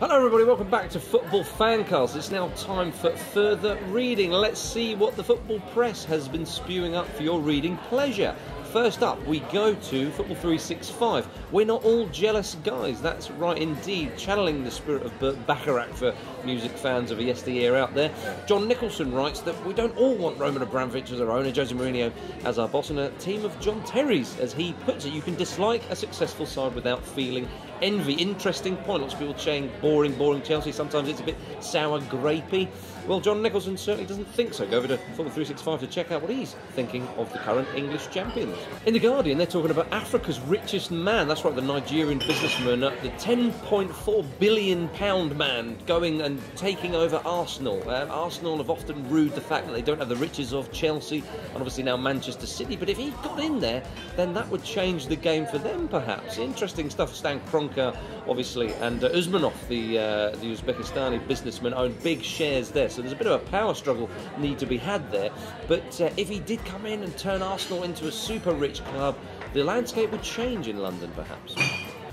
Hello everybody, welcome back to Football Fancast. It's now time for further reading. Let's see what the football press has been spewing up for your reading pleasure. First up, we go to Football 365. We're not all jealous guys, that's right indeed. Channeling the spirit of Burt Bacharach for music fans of yesteryear out there. John Nicholson writes that we don't all want Roman Abramovich as our owner, Jose Mourinho as our boss, and a team of John Terrys. As he puts it, you can dislike a successful side without feeling envy. Interesting point. Lots of people saying boring Chelsea. Sometimes it's a bit sour grapey. Well, John Nicholson certainly doesn't think so. Go over to Football 365 to check out what he's thinking of the current English champions. In The Guardian, they're talking about Africa's richest man. That's right, the Nigerian businessman, the £10.4 billion man going and taking over Arsenal. Arsenal have often rued the fact that they don't have the riches of Chelsea and obviously now Manchester City. But if he got in there, then that would change the game for them, perhaps. Interesting stuff. Stan Kroenke, obviously, and Usmanov, the Uzbekistani businessman, own big shares there. So there's a bit of a power struggle need to be had there. But if he did come in and turn Arsenal into a super rich club, the landscape would change in London, perhaps.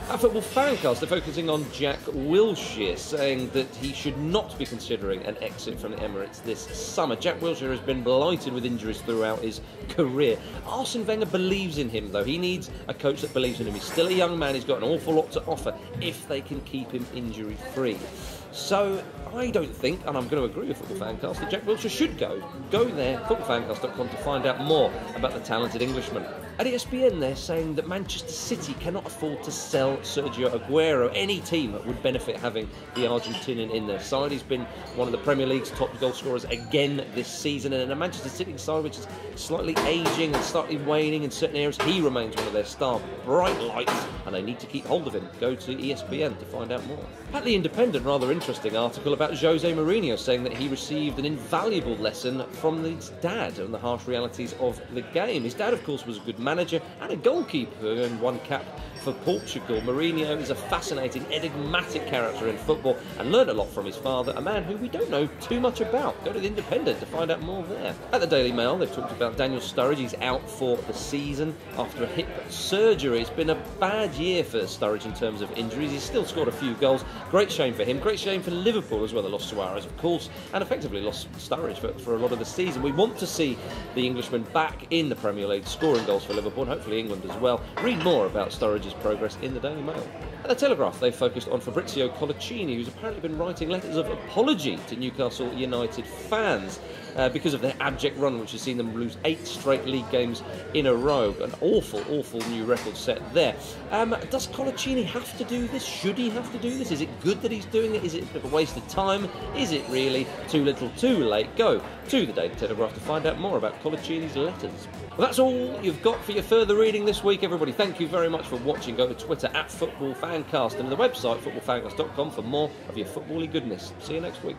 At Football Fancast, they're focusing on Jack Wilshere, saying that he should not be considering an exit from the Emirates this summer. Jack Wilshere has been blighted with injuries throughout his career. Arsene Wenger believes in him, though. He needs a coach that believes in him. He's still a young man. He's got an awful lot to offer if they can keep him injury-free. So I don't think, and I'm going to agree with Football Fancast, that Jack Wilshere should go. Go there, FootballFanCast.com, to find out more about the talented Englishman. At ESPN, they're saying that Manchester City cannot afford to sell Sergio Aguero. Any team would benefit having the Argentinian in their side. He's been one of the Premier League's top goal scorers again this season, and in a Manchester City side which is slightly ageing and slightly waning in certain areas, he remains one of their star bright lights, and they need to keep hold of him. Go to ESPN to find out more. At The Independent, rather interesting article about Jose Mourinho, saying that he received an invaluable lesson from his dad on the harsh realities of the game. His dad, of course, was a good manager and a goalkeeper who earned one cap for Portugal. Mourinho is a fascinating, enigmatic character in football and learned a lot from his father, a man who we don't know too much about. Go to The Independent to find out more there. At the Daily Mail, they've talked about Daniel Sturridge. He's out for the season after a hip surgery. It's been a bad year for Sturridge in terms of injuries. He's still scored a few goals. Great shame for him. Great shame for Liverpool as well. They lost Suarez, of course, and effectively lost Sturridge for a lot of the season. We want to see the Englishman back in the Premier League, scoring goals for Liverpool, and hopefully England as well. Read more about Sturridge's progress in the Daily Mail. At the Telegraph, they focused on Fabrizio Colaccini, who's apparently been writing letters of apology to Newcastle United fans because of their abject run, which has seen them lose 8 straight league games in a row. An awful new record set there. Does Colaccini have to do this? Should he have to do this? Is it good that he's doing it? Is it a bit of a waste of time? Is it really too little too late? Go to the Daily Telegraph to find out more about Colaccini's letters. Well, that's all you've got for your further reading this week, everybody. Thank you very much for watching. Go to Twitter at FootballFanCast and the website FootballFanCast.com for more of your football-y goodness. See you next week.